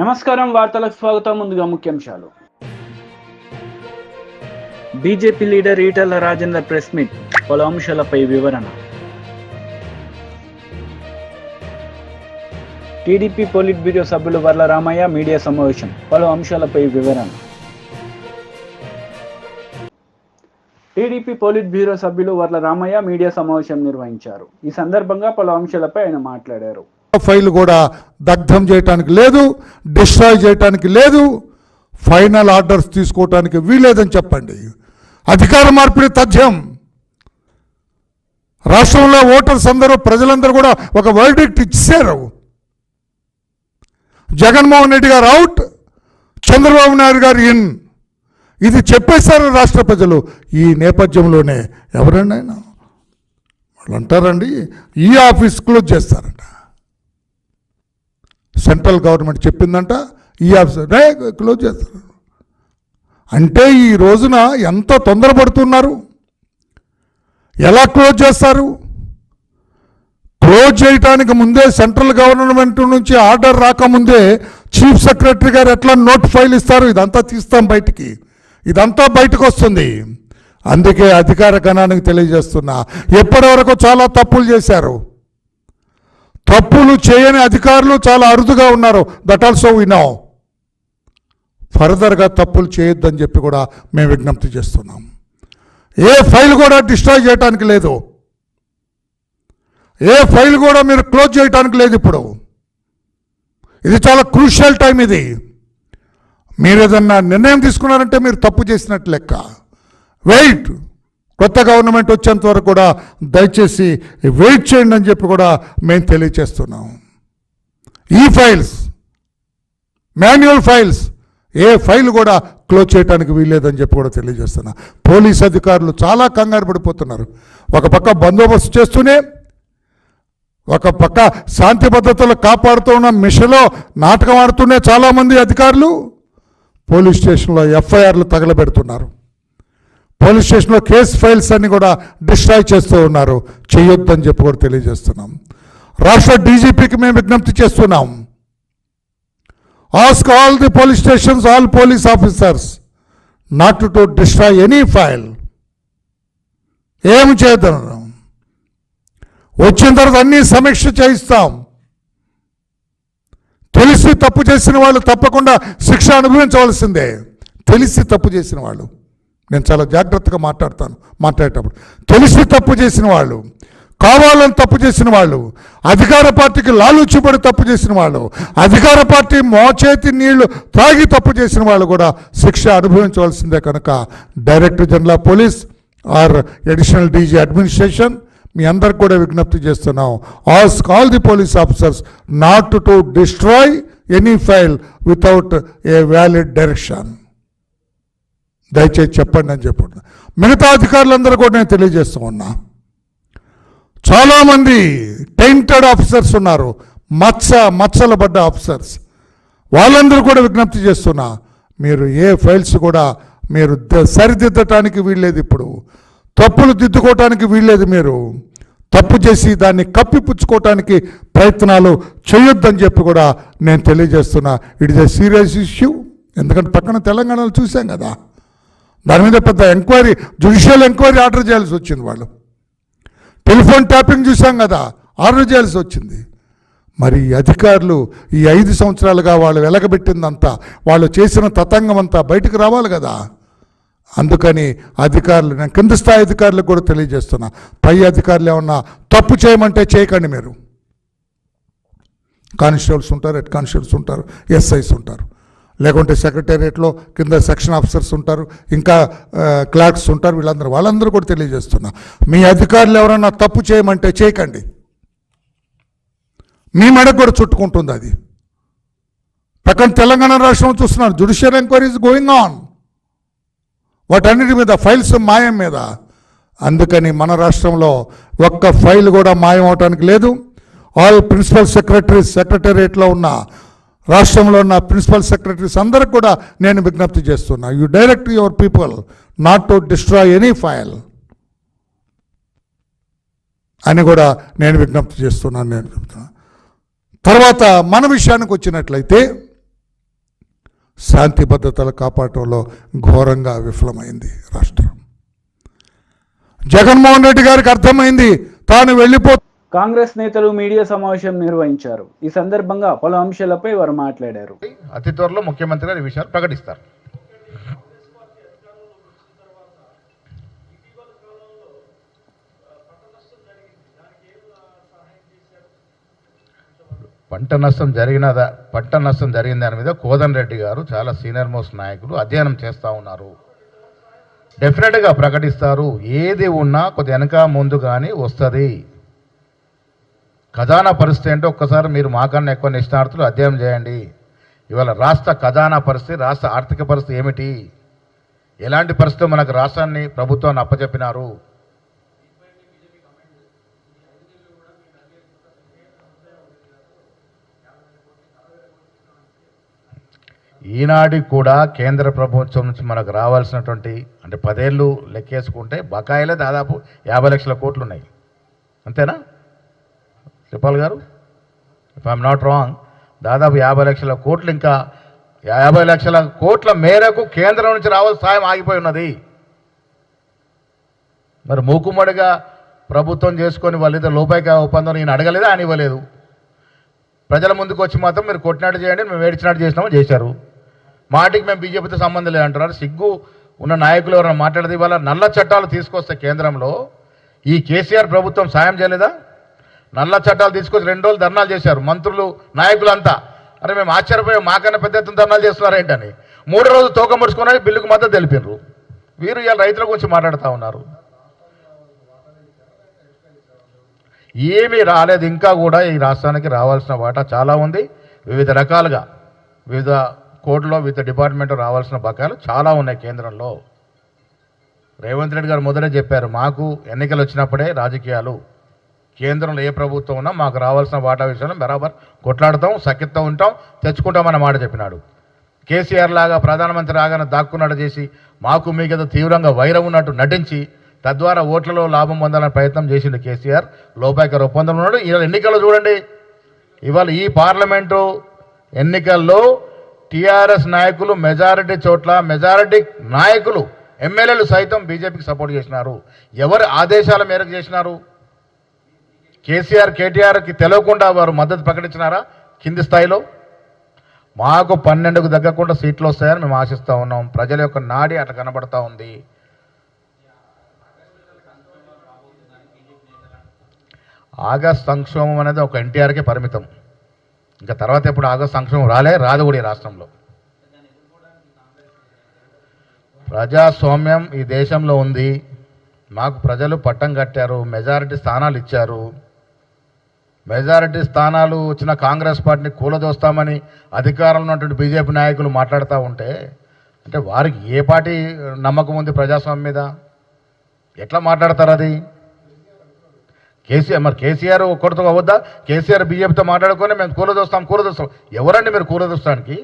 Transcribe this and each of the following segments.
నమస్కారం, వార్తలకు స్వాగతం. ముందుగా ముఖ్యాంశాలు. BJP leader Etela Rajender press meet, పలు అంశాలపై వివరణ. టీడీపీ పోలిట్ బ్యూరో సభ్యులు వర్ల రామయ్య మీడియా సమావేశం, పలు అంశాలపై వివరణ. టీడీపీ పోలిట్ బ్యూరో సభ్యులు వర్ల రామయ్య మీడియా సమావేశం నిర్వహించారు. ఈ సందర్భంగా పలు అంశాలపై ఆయన మాట్లాడారు. ఫైల్ కూడా దగ్ధం చేయడానికి లేదు, డిస్ట్రాయ్ చేయడానికి లేదు, ఫైనల్ ఆర్డర్స్ తీసుకోవటానికి వీలేదని చెప్పండి. అధికార మార్పిడి తథ్యం. రాష్ట్రంలో ఓటర్స్ అందరూ, ప్రజలందరూ కూడా ఒక వర్డిక్ట్ ఇచ్చారు. జగన్మోహన్ రెడ్డి గారు అవుట్, చంద్రబాబు నాయుడు గారు ఇన్, ఇది చెప్పేశారు రాష్ట్ర ప్రజలు. ఈ నేపథ్యంలోనే ఎవరైనా వాళ్ళు అంటారండి, ఈ ఆఫీస్ క్లోజ్ చేస్తారంట. సెంట్రల్ గవర్నమెంట్ చెప్పిందంట, ఈ ఆఫీస్ క్లోజ్ చేస్తారు. అంటే ఈ రోజున ఎంత తొందరపడుతున్నారు. ఎలా క్లోజ్ చేస్తారు? క్లోజ్ చేయడానికి ముందే సెంట్రల్ గవర్నమెంట్ నుంచి ఆర్డర్ రాకముందే చీఫ్ సెక్రటరీ గారు ఎట్లా నోట్ ఫైల్ ఇస్తారు, ఇదంతా తీస్తాం బయటికి, ఇదంతా బయటకు వస్తుంది. అందుకే అధికార గణానికి తెలియజేస్తున్నా, ఎప్పటి వరకు చాలా తప్పులు చేశారు. తప్పులు చేయని అధికారులు చాలా అరుదుగా ఉన్నారు. That also we know. ఫర్దర్గా తప్పులు చేయొద్దని చెప్పి కూడా మేము విజ్ఞప్తి చేస్తున్నాం. ఏ ఫైల్ కూడా డిస్ట్రాయ్ చేయడానికి లేదు, ఏ ఫైల్ కూడా మీరు క్లోజ్ చేయడానికి లేదు. ఇప్పుడు ఇది చాలా క్రూషియల్ టైం. ఇది మీరు ఏదన్నా నిర్ణయం తీసుకున్నారంటే మీరు తప్పు చేసినట్టు లెక్క. వెయిట్, కొత్త గవర్నమెంట్ వచ్చేంత వరకు కూడా దయచేసి వెయిట్ చేయండి అని చెప్పి కూడా మేము తెలియచేస్తున్నాం. ఈ ఫైల్స్, మాన్యువల్ ఫైల్స్, ఏ ఫైల్ కూడా క్లోజ్ చేయడానికి వీల్లేదని చెప్పి కూడా తెలియజేస్తున్నా. పోలీస్ అధికారులు చాలా కంగారు పడిపోతున్నారు. ఒక పక్క బందోబస్తు చేస్తూనే, ఒక పక్క శాంతి భద్రతలు కాపాడుతూ ఉన్న మిషన్లో నాటకం ఆడుతూనే చాలామంది అధికారులు పోలీస్ స్టేషన్లో ఎఫ్ఐఆర్లు తగలబెడుతున్నారు. పోలీస్ స్టేషన్లో కేసు ఫైల్స్ అన్ని కూడా డిస్ట్రాయ్ చేస్తూ ఉన్నారు. చేయొద్దని చెప్పి కూడా తెలియజేస్తున్నాం. రాష్ట్ర డీజీపీకి మేము విజ్ఞప్తి చేస్తున్నాం. Ask all the police stations, all police officers not to destroy any file. ఏమి చేద్దాం, వచ్చిన తర్వాత అన్ని సమీక్ష చేయిస్తాం. తెలిసి తప్పు చేసిన వాళ్ళు తప్పకుండా శిక్ష అనుభవించవలసిందే. తెలిసి తప్పు చేసిన వాళ్ళు, నేను చాలా జాగ్రత్తగా మాట్లాడేటప్పుడు తెలిసి తప్పు చేసిన వాళ్ళు, కావాలని తప్పు చేసిన వాళ్ళు, అధికార పార్టీకి లాలూచిపడి తప్పు చేసిన వాళ్ళు, అధికార పార్టీ మోచేతి నీళ్లు తాగి తప్పు చేసిన వాళ్ళు కూడా శిక్ష అనుభవించవలసిందే. కనుక director general of police or additional DG administration మీ అందరికి కూడా విజ్ఞప్తి చేస్తున్నాం. Ask all the police officers not to destroy any file without a valid direction. దయచేసి చెప్పండి అని చెప్పండి. మిగతా అధికారులందరూ కూడా నేను తెలియజేస్తూ ఉన్నా. చాలామంది టెయింటెడ్ ఆఫీసర్స్ ఉన్నారు, మచ్చలు పడ్డ ఆఫీసర్స్. వాళ్ళందరూ కూడా విజ్ఞప్తి చేస్తున్నా, మీరు ఏ ఫైల్స్ కూడా మీరు సరిదిద్దటానికి వీల్లేదు. ఇప్పుడు తప్పులు దిద్దుకోవటానికి వీల్లేదు. మీరు తప్పు చేసి దాన్ని కప్పిపుచ్చుకోవటానికి ప్రయత్నాలు చేయొద్దని చెప్పి కూడా నేను తెలియజేస్తున్నా. It is a serious issue. ఎందుకంటే పక్కన తెలంగాణలో చూసాం కదా, దాని మీద పెద్ద ఎంక్వైరీ, జ్యుడిషియల్ ఎంక్వైరీ ఆర్డర్ చేయాల్సి వచ్చింది. వాళ్ళు టెలిఫోన్ ట్యాపింగ్ చూసాం కదా, ఆర్డర్ చేయాల్సి వచ్చింది. మరి అధికారులు ఈ 5 సంవత్సరాలుగా వాళ్ళు వెలగబెట్టిందంతా, వాళ్ళు చేసిన తతంగం అంతా బయటకు రావాలి కదా. అందుకని అధికారులు, నేను కింద స్థాయి అధికారులకు కూడా తెలియజేస్తున్నా, పై అధికారులు ఏమన్నా తప్పు చేయమంటే చేయకండి. మీరు కానిస్టేబుల్స్ ఉంటారు, హెడ్ కానిస్టేబుల్స్ ఉంటారు, ఎస్ఐస్ ఉంటారు, లేకుంటే సెక్రటేరియట్లో కింద సెక్షన్ ఆఫీసర్స్ ఉంటారు, ఇంకా క్లర్క్స్ ఉంటారు. వాళ్ళందరూ కూడా తెలియజేస్తున్నా, మీ అధికారులు ఎవరన్నా తప్పు చేయమంటే చేయకండి. మీ మెడకు కూడా చుట్టుకుంటుంది అది. పక్కన తెలంగాణ రాష్ట్రం చూస్తున్నారు, జ్యుడిషియల్ ఎంక్వైరీస్ గోయింగ్ ఆన్. వాటన్నిటి మీద, ఫైల్స్ మాయం మీద. అందుకని మన రాష్ట్రంలో ఒక్క ఫైల్ కూడా మాయం అవటానికి లేదు. ఆల్ ప్రిన్సిపల్ సెక్రటరీస్, సెక్రటేరియట్లో ఉన్న, రాష్ట్రంలో ఉన్న ప్రిన్సిపల్ సెక్రటరీస్ అందరికి కూడా నేను విజ్ఞప్తి చేస్తున్నా, you direct your people not to destroy any file అని కూడా నేను విజ్ఞప్తి చేస్తున్నాను. తర్వాత మన విషయానికి వచ్చినట్లయితే, శాంతి భద్రతలు కాపాడటంలో ఘోరంగా విఫలమైంది రాష్ట్రం. జగన్మోహన్ రెడ్డి గారికి అర్థమైంది తాను వెళ్ళిపో. కాంగ్రెస్ నేతలు మీడియా సమావేశం నిర్వహించారు. ఈ సందర్భంగా పలు అంశాలపై వారు మాట్లాడారు. అతి త్వరలో ముఖ్యమంత్రి గారు ఈ విషయాలు ప్రకటిస్తారు. పంట నష్టం జరిగిన దాని మీద కోదండ రెడ్డి గారు చాలా సీనియర్ మోస్ట్ నాయకులు అధ్యయనం చేస్తూ ఉన్నారు. డెఫినెట్గా ప్రకటిస్తారు. ఏది ఉన్నా కొద్ది వెనక ముందు కానీ వస్తుంది. ఖజానా పరిస్థితి అంటే ఒక్కసారి మీరు మాకన్నా ఎక్కువ నిష్ణార్థులు అధ్యయనం చేయండి. ఇవాళ రాష్ట్ర ఖజానా పరిస్థితి, రాష్ట్ర ఆర్థిక పరిస్థితి ఏమిటి, ఎలాంటి పరిస్థితులు మనకు రాష్ట్రాన్ని ప్రభుత్వాన్ని అప్పచెప్పినారు. ఈనాటికి కూడా కేంద్ర ప్రభుత్వం నుంచి మనకు రావాల్సినటువంటి అంటే 10 ఏళ్ళు లెక్కేసుకుంటే బకాయిలే దాదాపు 50 లక్షల కోట్లు ఉన్నాయి. అంతేనా శ్రీపాల్ గారు? ఇఫ్ ఐఎమ్ నాట్ రాంగ్, దాదాపు 50 లక్షల కోట్లు, ఇంకా 50 లక్షల కోట్ల మేరకు కేంద్రం నుంచి రావాల్సిన సాయం ఆగిపోయి ఉన్నది. మరి మూకుమ్మడిగా ప్రభుత్వం చేసుకొని వాళ్ళిద్దరు లోపాయిక ఒప్పందం నేను అడగలేదా అని ఇవ్వలేదు. ప్రజల ముందుకు వచ్చి మాత్రం మీరు కొట్టినట్టు చేయండి, మేము ఏడ్చినట్టు చేసినామో చేశారు. మాటికి మేము బీజేపీతో సంబంధం లేదంటున్నారు. సిగ్గు ఉన్న నాయకులు ఎవరైనా మాట్లాడేది. ఇవాళ నల్ల చట్టాలు తీసుకొస్తే కేంద్రంలో ఈ కేసీఆర్ ప్రభుత్వం సాయం చేయలేదా? నల్ల చట్టాలు తీసుకొచ్చి 2 రోజులు ధర్నాలు చేశారు మంత్రులు, నాయకులంతా. అరే మేము ఆశ్చర్యపోయాం, మాకన్నా పెద్ద ఎత్తున ధర్నాలు చేస్తున్నారు ఏంటని. 3వ రోజు తోక ముడుచుకుని బిల్లుకు మద్దతు తెలిపినారు. వీరు ఇవాళ రైతుల గురించి మాట్లాడుతూ ఉన్నారు. ఏమీ రాలేదు. ఇంకా కూడా ఈ రాష్ట్రానికి రావాల్సిన వాటా చాలా ఉంది. వివిధ రకాలుగా వివిధ కోర్టులో వివిధ డిపార్ట్మెంట్ రావాల్సిన బకాయిలు చాలా ఉన్నాయి కేంద్రంలో. రేవంత్ రెడ్డి గారు మొదటే చెప్పారు, మాకు ఎన్నికలు వచ్చినప్పుడే రాజకీయాలు, కేంద్రంలో ఏ ప్రభుత్వం ఉన్నా మాకు రావాల్సిన వాటా విషయంలో బరాబర్ కొట్లాడతాం, సఖ్యతతో ఉంటాం, తెచ్చుకుంటామన్న మాట చెప్పినాడు. కేసీఆర్ లాగా ప్రధానమంత్రి రాగానే దాక్కున్నట్టు చేసి మాకు మీకేదో తీవ్రంగా వైరం ఉన్నట్టు నటించి తద్వారా ఓట్లలో లాభం పొందాలని ప్రయత్నం చేసిండు కేసీఆర్. లోపాయికర ఒప్పందం ఉన్నాడు. ఇవాళ ఎన్నికల్లో చూడండి, ఇవాళ ఈ పార్లమెంటు ఎన్నికల్లో టీఆర్ఎస్ నాయకులు మెజారిటీ చోట్ల, మెజారిటీ నాయకులు ఎమ్మెల్యేలు సైతం బీజేపీకి సపోర్ట్ చేసినారు. ఎవరి ఆదేశాల మేరకు చేసినారు? కేసీఆర్ కేటీఆర్కి తెలియకుండా వారు మద్దతు ప్రకటించినారా? కింది స్థాయిలో మాకు 12కు తగ్గకుండా సీట్లు వస్తాయని మేము ఆశిస్తూ ఉన్నాం. ప్రజల యొక్క నాడి అట్లా కనబడతా ఉంది. ఆగస్ట్ సంక్షోభం అనేది ఒక ఎన్టీఆర్కే పరిమితం. ఇంకా తర్వాత ఎప్పుడు ఆగస్ట్ సంక్షోభం రాదు కూడా ఈ రాష్ట్రంలో. ప్రజాస్వామ్యం ఈ దేశంలో ఉంది. మాకు ప్రజలు పట్టం కట్టారు, మెజారిటీ స్థానాలు ఇచ్చారు. మెజారిటీ స్థానాలు వచ్చిన కాంగ్రెస్ పార్టీని కూలదోస్తామని అధికారంలో ఉన్నటువంటి బీజేపీ నాయకులు మాట్లాడుతూ ఉంటే, అంటే వారికి ఏ పార్టీ నమ్మకం ఉంది ప్రజాస్వామ్యం మీద? ఎట్లా మాట్లాడతారు అది? కేసీఆర్ ఒక్కడితో అవద్దా? కేసీఆర్ బీజేపీతో మాట్లాడుకొని మేము కూలదోస్తాం. ఎవరండి మీరు కూలదోస్తానికి?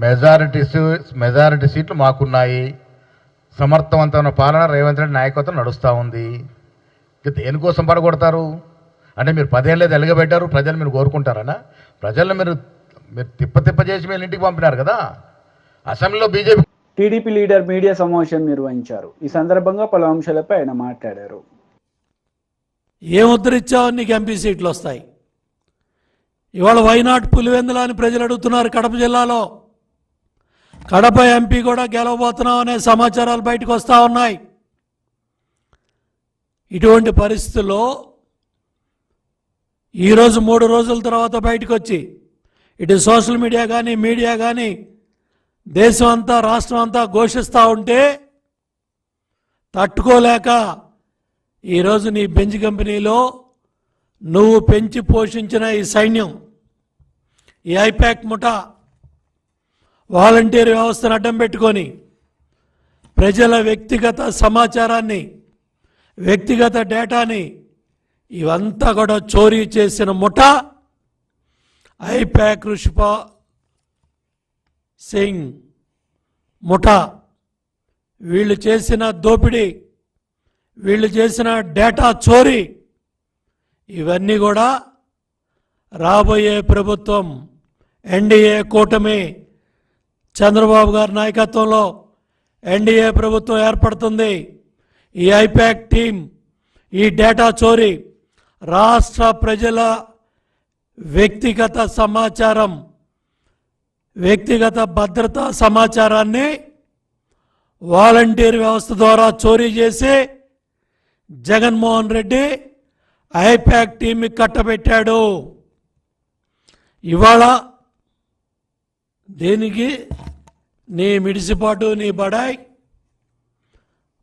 మెజారిటీ సీట్లు మాకున్నాయి. సమర్థవంతమైన పాలన రేవంత్ రెడ్డి నాయకత్వం నడుస్తూ ఉంది. దేనికోసం పడగొడతారు? అంటే మీరు 10 ఏళ్ళేది ఎలగబెట్టారు, ప్రజలు మీరు కోరుకుంటారనా? ప్రజలను మీరు తిప్ప చేసి మీరు ఇంటికి పంపినారు కదా. అసెంబ్లీలో బీజేపీ టీడీపీ లీడర్ మీడియా సమావేశం నిర్వహించారు. ఈ సందర్భంగా పలు అంశాలపై ఆయన మాట్లాడారు. ఏం ఉద్ధరించావు, నీకు ఎంపీ సీట్లు వస్తాయి. ఇవాళ వైనాట్ పులివెందుల అని ప్రజలు అడుగుతున్నారు. కడప జిల్లాలో కడప ఎంపీ కూడా గెలవబోతున్నాం అనే సమాచారాలు బయటకు వస్తూ ఉన్నాయి. ఇటువంటి పరిస్థితుల్లో ఈరోజు 3 రోజుల తర్వాత బయటకు వచ్చి ఇటు సోషల్ మీడియా కానీ మీడియా కానీ దేశం అంతా రాష్ట్రం అంతా ఘోషిస్తూ ఉంటే తట్టుకోలేక ఈరోజు నీ బెంచ్ కంపెనీలో నువ్వు పెంచి పోషించిన ఈ సైన్యం, ఈ ఐపాక్ ముఠా వాలంటీర్ వ్యవస్థను అడ్డం పెట్టుకొని ప్రజల వ్యక్తిగత సమాచారాన్ని, వ్యక్తిగత డేటాని ఇవంతా కూడా చోరీ చేసిన ముఠా ఐపాక్ రుషిపా సింగ్ ముఠా. వీళ్ళు చేసిన దోపిడీ, వీళ్ళు చేసిన డేటా చోరీ ఇవన్నీ కూడా రాబోయే ప్రభుత్వం ఎన్డీఏ కూటమి చంద్రబాబు గారి నాయకత్వంలో ఎన్డీఏ ప్రభుత్వం ఏర్పడుతుంది. ఈ ఐపాక్ టీం ఈ డేటా చోరీ, రాష్ట్ర ప్రజల వ్యక్తిగత సమాచారం, వ్యక్తిగత భద్రతా సమాచారాన్ని వాలంటీర్ వ్యవస్థ ద్వారా చోరీ చేసి జగన్మోహన్ రెడ్డి ఐపాక్ టీంకి కట్టబెట్టాడు. ఇవాళ దేనికి నీ మిడిసిపాటు, నీ బడాయ్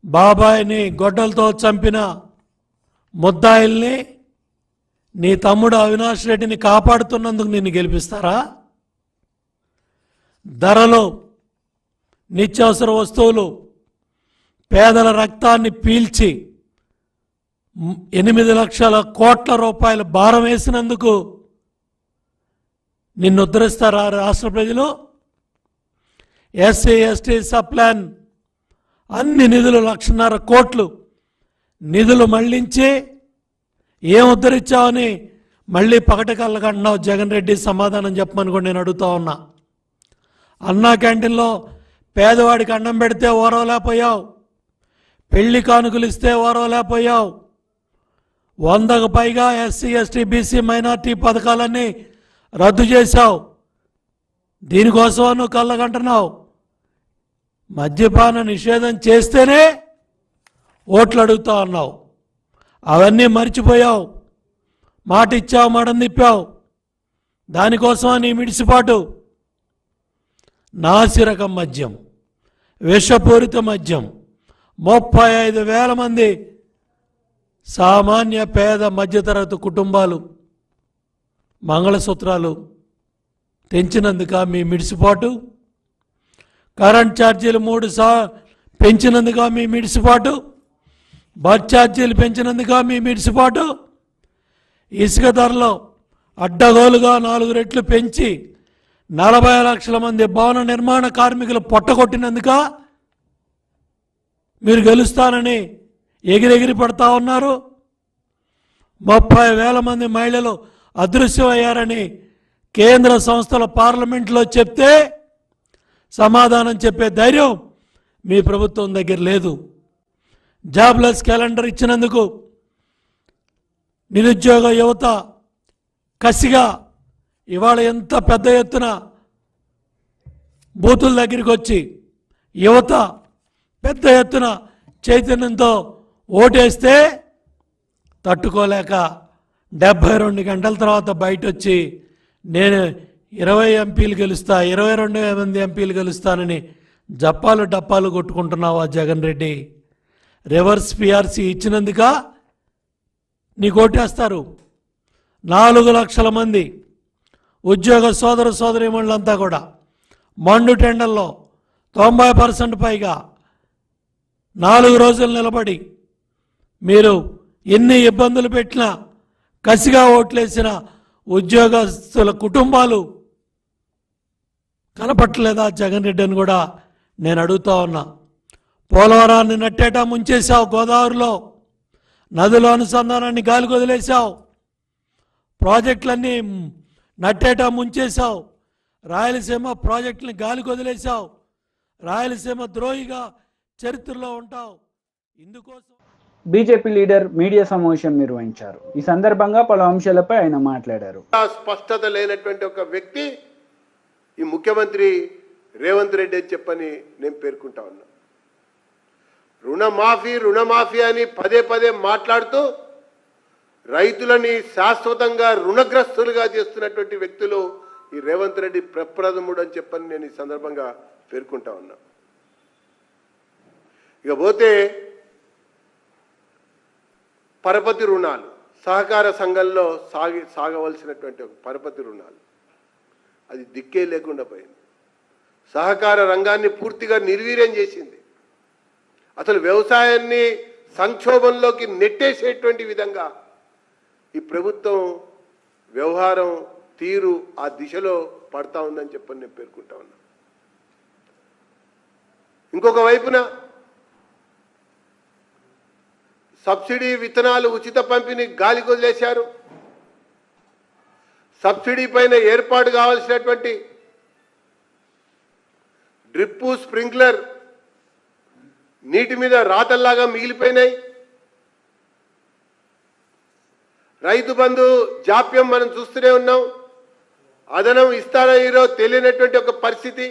బాబాయిని గొడ్డలతో చంపిన ముద్దాయిల్ని నీ తమ్ముడు అవినాష్ రెడ్డిని కాపాడుతున్నందుకు నిన్ను గెలిపిస్తారా? ధరలు, నిత్యావసర వస్తువులు, పేదల రక్తాన్ని పీల్చి 8 లక్షల కోట్ల రూపాయల భారం వేసినందుకు నిన్ను ఉద్ధరిస్తారా రాష్ట్ర ప్రజలు? ఎస్సీ ఎస్టీ సప్లాన్ అన్ని నిధులు 1.5 కోట్లు నిధులు మళ్లించి ఏం ఉద్ధరించావని మళ్ళీ పకటకళ్ళకంటున్నావు. జగన్ రెడ్డి సమాధానం చెప్పమని కూడా నేను అడుగుతా ఉన్నా. అన్నా క్యాంటీన్లో పేదవాడికి అన్నం పెడితే ఓరవలేకపోయావు, పెళ్లి కానుకలు ఇస్తే ఓరవలేకపోయావు, 100కు పైగా ఎస్సీ ఎస్టీ బీసీ మైనార్టీ పథకాలన్నీ రద్దు చేశావు. దీనికోసం నువ్వు కళ్ళకంటున్నావు. మద్యపాన నిషేధం చేస్తేనే ఓట్లు అడుగుతా ఉన్నావు. అవన్నీ మర్చిపోయావు. మాట ఇచ్చావు, మడం తిప్పావు. దానికోసం నీ మిడిసిపాటు. నాసిరకం మద్యం, విషపూరిత మద్యం, 35,000 మంది సామాన్య పేద మధ్యతరగతి కుటుంబాలు మంగళసూత్రాలు తెంచినందుక మీ మిడిసిపాటు? కరెంట్ ఛార్జీలు 3 పెంచినందుక మీ మిడిసిపాటు? బస్ ఛార్జీలు పెంచినందుక మీ మిడిసిపాటు? ఇసుక ధరలో అడ్డగోలుగా 4 రెట్లు పెంచి 40 లక్షల మంది భవన నిర్మాణ కార్మికులు పొట్టగొట్టినందుక మీరు గెలుస్తానని ఎగిరెగిరి పడతా ఉన్నారు? 30,000 మంది మహిళలు అదృశ్యమయ్యారని కేంద్ర సంస్థల పార్లమెంట్లో చెప్తే సమాధానం చెప్పే ధైర్యం మీ ప్రభుత్వం దగ్గర లేదు. జాబ్లెస్ క్యాలెండర్ ఇచ్చినందుకు నిరుద్యోగ యువత కసిగా ఇవాళ ఎంత పెద్ద ఎత్తున బూతుల దగ్గరికి వచ్చి యువత పెద్ద ఎత్తున చైతన్యంతో ఓటేస్తే తట్టుకోలేక 72 గంటల తర్వాత బయట వచ్చి నేను 20 ఎంపీలు గెలుస్తా, 22 మంది ఎంపీలు గెలుస్తానని జప్పాలు డప్పాలు కొట్టుకుంటున్నావా జగన్ రెడ్డి? రివర్స్ పిఆర్సీ ఇచ్చినందుక నీకు ఓటేస్తారు. 4 లక్షల మంది ఉద్యోగ సోదర సోదరీమణులంతా కూడా మండు టెండల్లో 90% పైగా 4 రోజులు నిలబడి మీరు ఎన్ని ఇబ్బందులు పెట్టినా కసిగా ఓట్లేసిన ఉద్యోగస్తుల కుటుంబాలు కనపట్టలేదా జగన్ రెడ్డి అని కూడా నేను అడుగుతా ఉన్నా. పోలవరాన్ని నట్టేటా ముంచేశావు, గోదావరిలో నదుల అనుసంధానాన్ని గాలికి వదిలేశావు, ప్రాజెక్టులన్నీ నట్టేటా ముంచేశావు, రాయలసీమ ప్రాజెక్టుని గాలికి వదిలేశావు, రాయలసీమ ద్రోహిగా చరిత్రలో ఉంటావు. ఇందుకోసం బీజేపీ లీడర్ మీడియా సమావేశం నిర్వహించారు. ఈ సందర్భంగా పలు అంశాలపై ఆయన మాట్లాడారు. స్పష్టత లేనటువంటి ఒక వ్యక్తి ఈ ముఖ్యమంత్రి రేవంత్ రెడ్డి అని చెప్పని నేను పేర్కొంటా ఉన్నా. రుణమాఫీ అని పదే పదే మాట్లాడుతూ రైతులని శాశ్వతంగా రుణగ్రస్తులుగా చేస్తున్నటువంటి వ్యక్తులు ఈ రేవంత్ రెడ్డి ప్రప్రథముడు అని చెప్పని నేను ఈ సందర్భంగా పేర్కొంటా ఉన్నా. ఇకపోతే పరపతి రుణాలు, సహకార సంఘంలో సాగవలసినటువంటి ఒక పరపతి రుణాలు అది దిక్కే లేకుండా పోయింది. సహకార రంగాన్ని పూర్తిగా నిర్వీర్యం చేసింది. అసలు వ్యవసాయాన్ని సంక్షోభంలోకి నెట్టేసేటువంటి విధంగా ఈ ప్రభుత్వం వ్యవహారం తీరు ఆ దిశలో పడతా ఉందని చెప్పని నేను పేర్కొంటా ఉన్నా. ఇంకొక వైపున సబ్సిడీ విత్తనాలు ఉచిత పంపిణీ గాలికి వదిలేశారు. సబ్సిడీ పైన ఏర్పాటు కావాల్సినటువంటి డ్రిప్పు స్ప్రింక్లర్ నీటి మీద రాతల్లాగా మిగిలిపోయినాయి. రైతు బంధు జాప్యం మనం చూస్తూనే ఉన్నాం. అదనం ఇస్తారో ఈరో తెలియనటువంటి ఒక పరిస్థితి.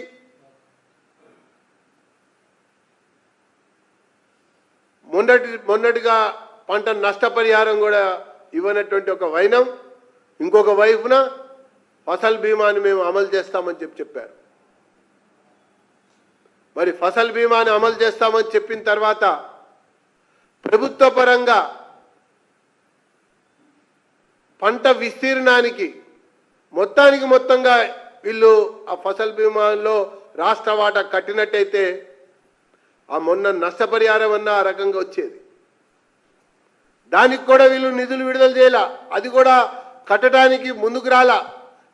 మొన్నటిగా పంట నష్టపరిహారం కూడా ఇవ్వనటువంటి ఒక వైనం. ఇంకొక వైపున ఫసల్ బీమాని మేము అమలు చేస్తామని చెప్పారు. మరి ఫసల్ బీమాని అమలు చేస్తామని చెప్పిన తర్వాత ప్రభుత్వ పరంగా పంట విస్తీర్ణానికి మొత్తంగా వీళ్ళు ఆ ఫసల్ బీమాలో రాష్ట్ర వాటా కట్టినట్టయితే ఆ మొన్న నష్టపరిహారం అన్న ఆ రకంగా వచ్చేది. దానికి కూడా వీళ్ళు నిధులు విడుదల చేయాల. అది కూడా కట్టడానికి ముందుకు రాలా.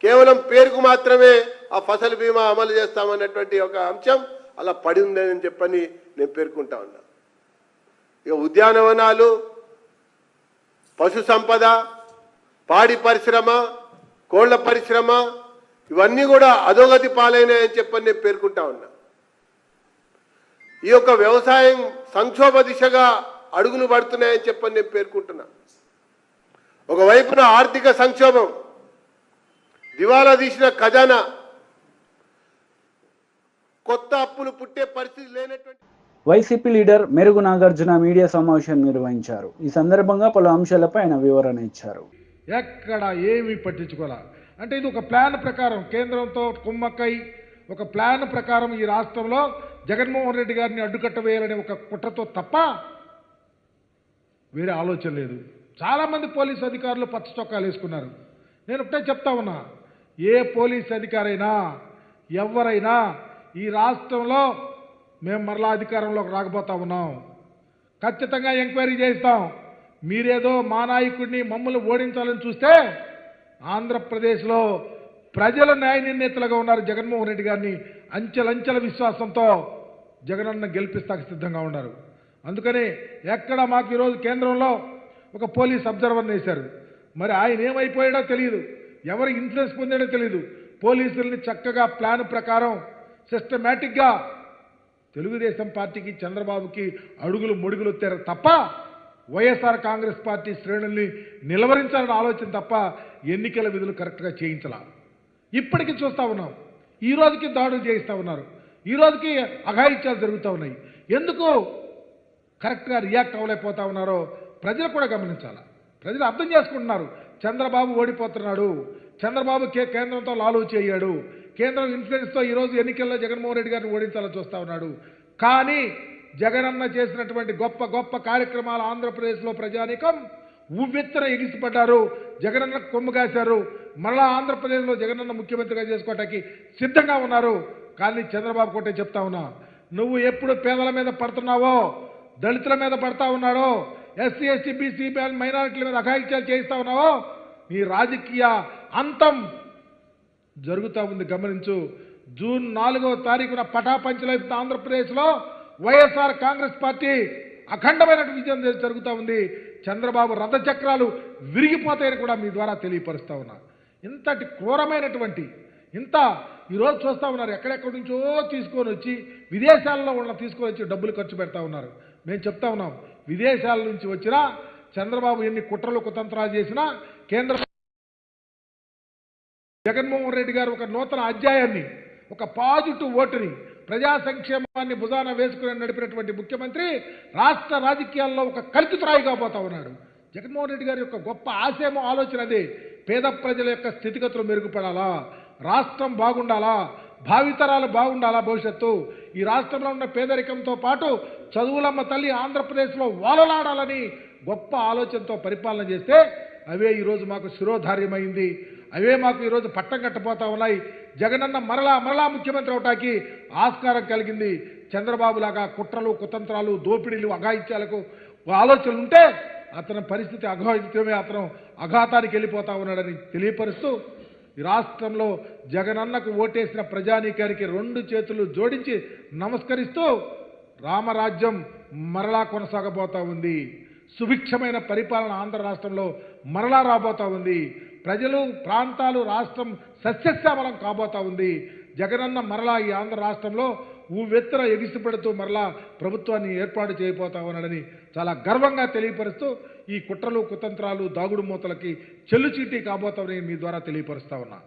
కేవలం పేరుకు మాత్రమే ఆ ఫసల్ బీమా అమలు చేస్తామన్నటువంటి ఒక అంశం అలా పడి ఉందని చెప్పని నేను పేర్కొంటా ఉన్నా. ఇక ఉద్యానవనాలు, పశు సంపద, పాడి పరిశ్రమ, కోళ్ల పరిశ్రమ ఇవన్నీ కూడా అధోగతి పాలైనాయని చెప్పని నేను పేర్కొంటా ఉన్నా. ఈ యొక్క వ్యవసాయం సంక్షోభ దిశగా అడుగులు పడుతున్నాయని చెప్పని నేను పేర్కొంటున్నా. ఒకవైపున ఆర్థిక సంక్షోభం, దివాలా తీసిన ఖజానా, కొత్త అప్పులు పుట్టే పరిస్థితి లేనటువంటి వైసీపీ లీడర్ మెరుగు నాగార్జున మీడియా సమావేశం నిర్వహించారు. ఈ సందర్భంగా పలు అంశాలపై ఆయన వివరణ ఇచ్చారు. ఎక్కడ ఏమీ పట్టించుకోలే. అంటే ఇది ఒక ప్లాన్ ప్రకారం కేంద్రంతో కుమ్మక్కై ఒక ప్లాన్ ప్రకారం ఈ రాష్ట్రంలో జగన్మోహన్ రెడ్డి గారిని అడ్డుకట్ట వేయాలనే ఒక కుట్రతో తప్ప వేరే ఆలోచన లేదు. చాలామంది పోలీసు అధికారులు పచ్చ చొక్కాలు వేసుకున్నారు. నేను ఒకటే చెప్తా ఉన్నా, ఏ పోలీస్ అధికారైనా ఎవరైనా ఈ రాష్ట్రంలో మేము మరలా అధికారంలోకి రాకపోతా ఉన్నాం, ఖచ్చితంగా ఎంక్వైరీ చేస్తాం. మీరేదో మా నాయకుడిని మమ్మల్ని ఓడించాలని చూస్తే ఆంధ్రప్రదేశ్లో ప్రజల న్యాయ నిర్ణేతలుగా ఉన్నారు. జగన్మోహన్ రెడ్డి గారిని అంచెలంచెల విశ్వాసంతో జగనన్న గెలిపిస్తానికి సిద్ధంగా ఉన్నారు. అందుకని ఎక్కడ మాకు ఈరోజు కేంద్రంలో ఒక పోలీస్ అబ్జర్వర్ని వేశారు. మరి ఆయన ఏమైపోయాడో తెలియదు, ఎవరు ఇన్ఫ్లుయెన్స్ పొందాడో తెలియదు. పోలీసుల్ని చక్కగా ప్లాన్ ప్రకారం సిస్టమేటిక్గా తెలుగుదేశం పార్టీకి చంద్రబాబుకి అడుగులు ముడుగులు తప్ప వైఎస్ఆర్ కాంగ్రెస్ పార్టీ శ్రేణుల్ని నిలవరించాలని ఆలోచన తప్ప ఎన్నికల విధులు కరెక్ట్గా చేయించాల. ఇప్పటికీ చూస్తూ ఉన్నాం. ఈ రోజుకి దాడులు చేయిస్తూ ఉన్నారు, ఈ రోజుకి అఘాయిత్యాలు జరుగుతూ ఉన్నాయి. ఎందుకు కరెక్ట్గా రియాక్ట్ అవ్వలేకపోతా ఉన్నారో ప్రజలు కూడా గమనించాలి. ప్రజలు అర్థం చేసుకుంటున్నారు. చంద్రబాబు ఓడిపోతున్నాడు, చంద్రబాబు కేంద్రంతో లాలూచి అయ్యాడు, కేంద్రం ఇన్ఫ్లుయెన్స్తో ఈరోజు ఎన్నికల్లో జగన్మోహన్ రెడ్డి గారిని ఓడించాలని చూస్తూ ఉన్నాడు. కానీ జగనన్న చేసినటువంటి గొప్ప గొప్ప కార్యక్రమాలు ఆంధ్రప్రదేశ్లో ప్రజానీకం ఉవ్వెత్తున ఎగిసిపడ్డారు, జగనన్న కొమ్ము కాశారు. మరలా ఆంధ్రప్రదేశ్లో జగనన్న ముఖ్యమంత్రిగా చేసుకోవటానికి సిద్ధంగా ఉన్నారు. కానీ చంద్రబాబు కోటే చెప్తా ఉన్నా, నువ్వు ఎప్పుడు పేదల మీద పడుతున్నావో, దళితుల మీద పడతా ఉన్నాడో, ఎస్సీ ఎస్టీ బీసీ మైనారిటీల మీద అఘాయిత్యాలు చేయిస్తా ఉన్నావో, నీ రాజకీయ అంతం జరుగుతూ ఉంది, గమనించు. జూన్ 4వ తారీఖున పటాపంచలైపు ఆంధ్రప్రదేశ్లో వైఎస్ఆర్ కాంగ్రెస్ పార్టీ అఖండమైన విజయం జరుగుతూ ఉంది. చంద్రబాబు రథచక్రాలు విరిగిపోతాయని కూడా మీ ద్వారా తెలియపరుస్తూ ఉన్నా. ఇంతటి క్రూరమైనటువంటి ఇంత ఈరోజు చూస్తూ ఉన్నారు. ఎక్కడెక్కడి నుంచో తీసుకొని వచ్చి విదేశాల్లో ఉన్న తీసుకొని వచ్చి డబ్బులు ఖర్చు పెడతా ఉన్నారు. మేము చెప్తా ఉన్నాం, విదేశాల నుంచి వచ్చినా చంద్రబాబు ఎన్ని కుట్రలు కుతంత్రాలు చేసినా కేంద్ర జగన్మోహన్ రెడ్డి గారు ఒక నూతన అధ్యాయాన్ని, ఒక పాజిటివ్ ఓటుని, ప్రజా సంక్షేమాన్ని భుజాన వేసుకుని నడిపినటువంటి ముఖ్యమంత్రి రాష్ట్ర రాజకీయాల్లో ఒక కల్పితురాయిగా పోతా ఉన్నాడు. జగన్మోహన్ రెడ్డి గారి యొక్క గొప్ప ఆశయము ఆలోచన అదే. పేద ప్రజల యొక్క స్థితిగతులు మెరుగుపడాలా, రాష్ట్రం బాగుండాలా, భావితరాలు బాగుండాలా, భవిష్యత్తు ఈ రాష్ట్రంలో ఉన్న పేదరికంతో పాటు చదువులమ్మ తల్లి ఆంధ్రప్రదేశ్లో వాలలాడాలని గొప్ప ఆలోచనతో పరిపాలన చేస్తే అవే ఈరోజు మాకు శిరోధార్యమైంది, అవే మాకు ఈరోజు పట్టం కట్టపోతా ఉన్నాయి. జగనన్న మరలా ముఖ్యమంత్రి అవటానికి ఆస్కారం కలిగింది. చంద్రబాబులాగా కుట్రలు కుతంత్రాలు దోపిడీలు అఘాయిత్యాలకు ఆలోచనలు ఉంటే అతని పరిస్థితి అఘాయిత్యమే, అతను అఘాతానికి వెళ్ళిపోతా ఉన్నాడని తెలియపరుస్తూ ఈ రాష్ట్రంలో జగనన్నకు ఓటేసిన ప్రజానీకానికి 2 చేతులు జోడించి నమస్కరిస్తూ రామరాజ్యం మరలా కొనసాగబోతా ఉంది. సుభిక్షమైన పరిపాలన ఆంధ్ర రాష్ట్రంలో మరలా రాబోతా ఉంది. ప్రజలు, ప్రాంతాలు, రాష్ట్రం సస్యశ్యామలం కాబోతా ఉంది. జగనన్న మరలా ఈ ఆంధ్ర రాష్ట్రంలో ఊవెత్తర ఎగిసిపడుతూ మరలా ప్రభుత్వాన్ని ఏర్పాటు చేయబోతా ఉన్నాడని చాలా గర్వంగా తెలియపరుస్తూ ఈ కుట్రలు, కుతంత్రాలు, దాగుడు మూతలకి చెల్లుచీటీ కాబోతామని మీ ద్వారా తెలియపరుస్తా ఉన్నా.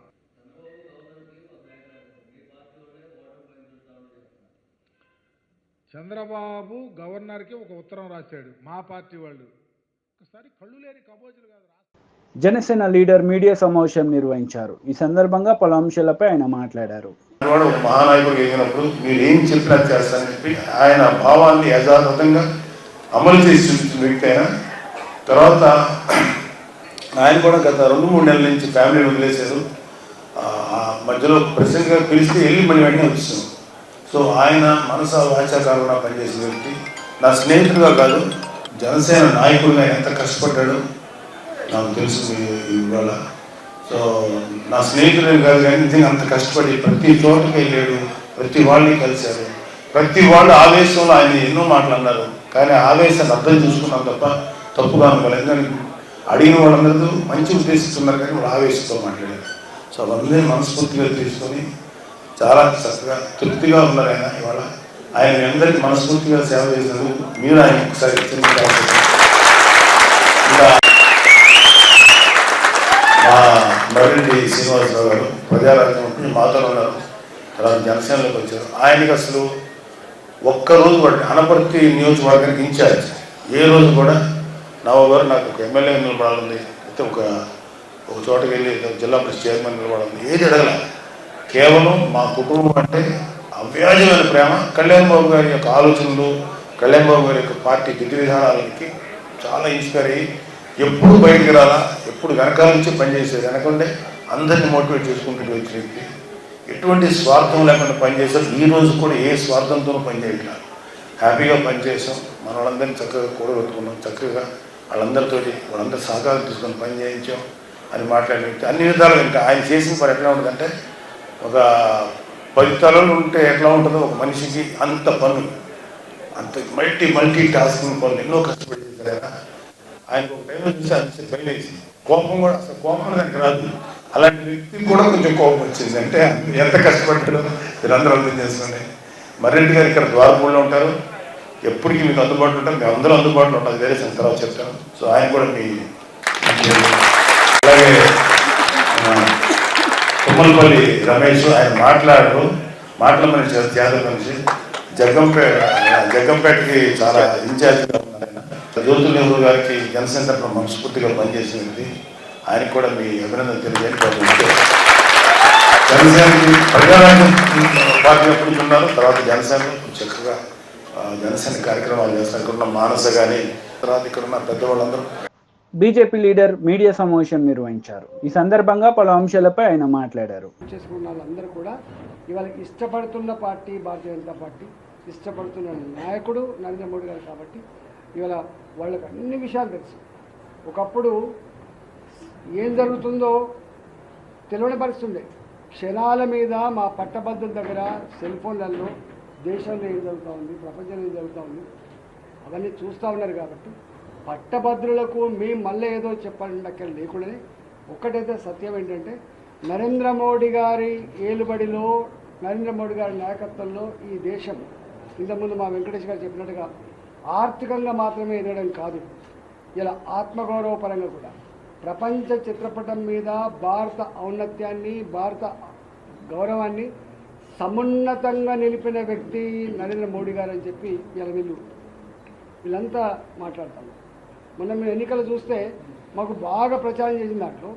చంద్రబాబు గవర్నర్కి ఒక ఉత్తరం రాశాడు, మా పార్టీ వాళ్ళు. ఒకసారి కళ్ళు లేని కబోజులు కాదు. జనసేన లీడర్ మీడియా సమావేశం నిర్వహించారు. ఈ సందర్భంగా పలు అంశాలపై ఆయన మాట్లాడారు. మహానాయకుడు ఎగినప్పుడు మీరు ఏం చెప్పినా చేస్తానని చెప్పి ఆయన భావాన్ని యథాతథంగా అమలు చేసి చూపించిన వ్యక్తి అయినా. తర్వాత ఆయన కూడా గత 2-3 నెలల నుంచి ఫ్యామిలీని వదిలేశారు. మధ్యలో ప్రెసిడెంట్గా పిలిస్తే వెళ్ళి మళ్ళీ వెంటనే వచ్చాం. సో ఆయన మనసా వాచాకారంగా పనిచేసిన వ్యక్తి. నా స్నేహితుడుగా కాదు, జనసేన నాయకుడిగా ఎంత కష్టపడ్డాడు నాకు తెలుసు ఇవాళ. సో నా స్నేహితులు కాదు కానీ నిజంగా అంత కష్టపడి ప్రతి చోటకి వెళ్ళాడు, ప్రతి వాళ్ళని కలిశారు. ప్రతి వాళ్ళు ఆవేశంలో ఆయన ఎన్నో మాటలు అన్నారు, కానీ ఆవేశాన్ని అర్థం చేసుకున్నాం తప్ప తప్పుగా అనుకోలేదు. ఎందుకంటే అడిగిన వాళ్ళందరూ మంచి ఉద్దేశిస్తున్నారు కానీ వాళ్ళు ఆవేశంతో మాట్లాడారు. సో అవన్నీ మనస్ఫూర్తిగా తీసుకొని చాలా చక్కగా తృప్తిగా ఉన్నారు ఆయన. ఇవాళ ఆయన అందరికీ మనస్ఫూర్తిగా సేవ చేసినందుకు మీరు ఆయన ఒకసారి ఇంకా మా మర్రెడ్డి శ్రీనివాసరావు గారు ప్రజారాజ్యం మాతో ఉన్నారు. తర్వాత జనసేనలోకి వచ్చారు. ఆయనకి అసలు ఒక్కరోజు కూడా అనపర్తి నియోజకవర్గానికి ఇన్ఛార్జ్ ఏ రోజు కూడా గారు నాకు ఒక ఎమ్మెల్యే నిలబడాలి, అయితే ఒక చోటకి వెళ్ళి జిల్లా పరిషత్ చైర్మన్ నిలబడాలి, ఏది అడగల. కేవలం మా కుటుంబం అంటే అవ్యాజమైన ప్రేమ. కళ్యాణ్ బాబు గారి యొక్క ఆలోచనలు, కళ్యాణ్ బాబు గారి యొక్క పార్టీ విధి విధానాలకి చాలా ఇన్స్పైర్ అయ్యి ఎప్పుడు బయటికి రాలా, ఎప్పుడు వెనకాల నుంచి పనిచేసేది, వెనకండే అందరినీ మోటివేట్ చేసుకుంటూ వచ్చిన వ్యక్తి. ఎటువంటి స్వార్థం లేకుండా పనిచేశారు. ఈ రోజు కూడా ఏ స్వార్థంతోనూ పనిచేయట్లేదు, హ్యాపీగా పనిచేసాం. మన వాళ్ళందరినీ చక్కగా కూడగొట్టుకున్నాం, చక్కగా వాళ్ళందరి సహకారం తీసుకొని పని చేయించాం అని మాట్లాడిన వ్యక్తి. అన్ని విధాలుగా ఇంకా ఆయన చేసిన పని ఎట్లా ఉంటుందంటే, ఒక 10 తలలు ఉంటే ఎట్లా ఉంటుందో ఒక మనిషికి అంత పనులు, అంత మల్టీ టాస్కింగ్ పనులు ఎన్నో కష్టపడి చేశారు. ఆయనకు ఒక టైంలో చూసి అనిపిస్తే భయం వేసింది. కోపం కూడా అసలు కోపం దానికి రాదు. అలాంటి వ్యక్తికి కూడా కొంచెం కోపం వచ్చింది. అంటే ఎంత కష్టపడ్డాడో మీరందరూ అర్థం చేసుకోండి. మర్రెడ్డి గారు ఇక్కడ ద్వారపూడిలో ఉంటారు, ఎప్పటికీ మీకు అందుబాటులో ఉంటారు, మేము అందరూ అందుబాటులో ఉంటాం. వేరే తర్వాత చెప్తాను. సో ఆయన కూడా మీ అలాగే తుమ్మలపల్లి రమేష్, ఆయన మాటల మనిషి, జాతర మనిషి. జగ్గంపేటకి చాలా ఇన్ఛార్జ్గా ఉన్నారు ఆయన. జ్యోతుల నెహ్రూ గారికి జనసేన తరఫున మనస్ఫూర్తిగా పనిచేసిన వ్యక్తి. ఆయనకు కూడా మీ అభినందన తెలియజేయండి. జనసేనకి ప్రజారాజ్యం పార్టీ ఎప్పుడు ఉన్నారు, తర్వాత జనసేనలో చక్కగా జనసేన కార్యక్రమాలు చేస్తారు. ఇక్కడ మానస కానీ, తర్వాత ఇక్కడ ఉన్న పెద్దవాళ్ళందరూ. బీజేపీ లీడర్ మీడియా సమావేశం నిర్వహించారు. ఈ సందర్భంగా పలు అంశాలపై ఆయన మాట్లాడారు. చేసుకున్న వాళ్ళందరూ కూడా ఇవాళ ఇష్టపడుతున్న పార్టీ భారతీయ జనతా పార్టీ, ఇష్టపడుతున్న నాయకుడు నరేంద్ర మోడీ గారు. కాబట్టి ఇవాళ వాళ్ళకి అన్ని విషయాలు తెలుసు. ఒకప్పుడు ఏం జరుగుతుందో తెలియని పరిస్థితి ఉండే. క్షణాల మీద మా పట్టభద్రుల దగ్గర సెల్ ఫోన్లలో దేశంలో ఏం జరుగుతూ ఉంది, ప్రపంచంలో ఏం జరుగుతూ ఉంది అవన్నీ చూస్తూ ఉన్నారు. కాబట్టి పట్టభద్రులకు మేము మళ్ళీ ఏదో చెప్పాలంటే అక్కడ లేకుండానే ఒక్కటైతే సత్యం ఏంటంటే, నరేంద్ర మోడీ గారి ఏలుబడిలో, నరేంద్ర మోడీ గారి నాయకత్వంలో ఈ దేశం ఇంతకుముందు మా వెంకటేష్ గారు చెప్పినట్టుగా ఆర్థికంగా మాత్రమే ఎదగడం కాదు, ఇలా ఆత్మగౌరవపరంగా కూడా ప్రపంచ చిత్రపటం మీద భారత ఔన్నత్యాన్ని, భారత గౌరవాన్ని సమున్నతంగా నిలిపిన వ్యక్తి నరేంద్ర మోడీ గారు అని చెప్పి ఇలా వీళ్ళంతా మాట్లాడతాము. మొన్న మేము ఎన్నికలు చూస్తే మాకు బాగా ప్రచారం చేసిన దాంట్లో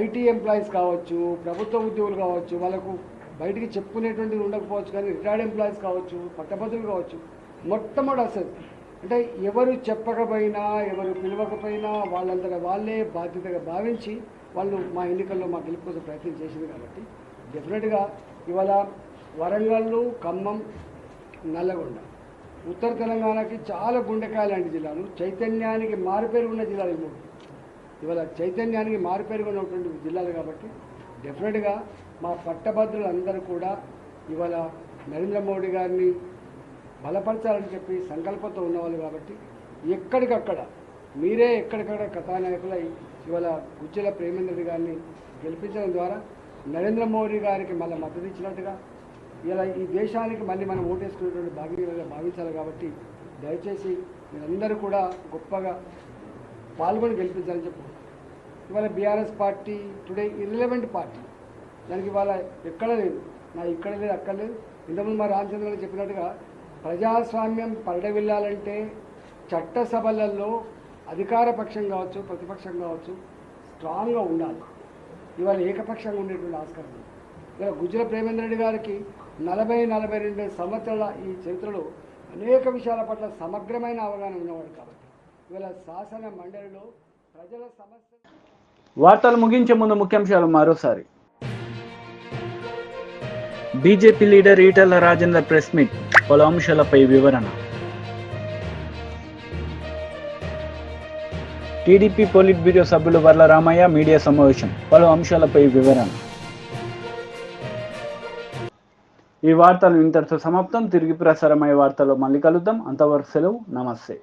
ఐటీ ఎంప్లాయీస్ కావచ్చు, ప్రభుత్వ ఉద్యోగులు కావచ్చు, వాళ్ళకు బయటికి చెప్పుకునేటువంటిది ఉండకపోవచ్చు, కానీ రిటైర్డ్ ఎంప్లాయీస్ కావచ్చు, పట్టభద్రులు కావచ్చు, మొట్టమొదటి అసలు అంటే ఎవరు చెప్పకపోయినా, ఎవరు పిలవకపోయినా వాళ్ళంతటా వాళ్ళే బాధ్యతగా భావించి వాళ్ళు మా ఎన్నికల్లో మా గెలుపు కోసం ప్రయత్నం చేసింది. కాబట్టి డెఫినెట్గా ఇవాళ వరంగల్, ఖమ్మం, నల్లగొండ, ఉత్తర తెలంగాణకి చాలా గుండెకాయ లాంటి జిల్లాలు, చైతన్యానికి మారుపేరు ఉన్న జిల్లాలు ఈ మూడు. ఇవాళ చైతన్యానికి మారుపేరు ఉన్నటువంటి జిల్లాలు. కాబట్టి డెఫినెట్గా మా పట్టభద్రులందరూ కూడా ఇవాళ నరేంద్ర మోడీ గారిని బలపరచాలని చెప్పి సంకల్పంతో ఉన్నవాళ్ళు. కాబట్టి ఎక్కడికక్కడ మీరే ఎక్కడికక్కడ కథానాయకులై ఇవాళ గుజ్జల ప్రేమేంద్ర రెడ్డి గారిని గెలిపించడం ద్వారా నరేంద్ర మోడీ గారికి మళ్ళీ మద్దతు ఇచ్చినట్టుగా ఇలా ఈ దేశానికి మళ్ళీ మనం ఓటేసుకునేటువంటి భావించాలి. కాబట్టి దయచేసి మీరందరూ కూడా గొప్పగా పాల్గొని గెలిపించాలని చెప్పు. ఇవాళ BRS party today irrelevant party, దానికి ఇవాళ ఎక్కడ లేదు, నా ఇక్కడ లేదు అక్కడ లేదు. ఇంతకుముందు మా రామచంద్ర గారు చెప్పినట్టుగా ప్రజాస్వామ్యం పరిడవిల్లాలంటే చట్టసభలలో అధికార పక్షం కావచ్చు ప్రతిపక్షం కావచ్చు స్ట్రాంగ్గా ఉండాలి. ఇవాళ ఏకపక్షంగా ఉండేటువంటి ఆస్కారం ఉంది. ఇవాళ గుజ్జల ప్రేమేంద్ర రెడ్డి గారికి 40-42 సంవత్సరాల ఈ చరిత్రలో అనేక విషయాల పట్ల సమగ్రమైన అవగాహన ఉన్నవాడు కాబట్టి ఇవాళ శాసన మండలిలో ప్రజల సమస్య. వార్తలు ముగించే ముందు ముఖ్యాంశాలు మరోసారి. BJP leader Etela Rajender press meet, పలు అంశాలపై వివరణ. టీడీపీ పోలిట్ బ్యూరో సభ్యులు వర్ల రామయ్య మీడియా సమావేశం, పలు అంశాలపై వివరణ. ఈ వార్తలు ఇంతటితో సమాప్తం. తిరిగి ప్రసారమయ్యే వార్తల్లో మళ్ళీ కలుద్దాం. అంతవరకు సెలవు. నమస్తే.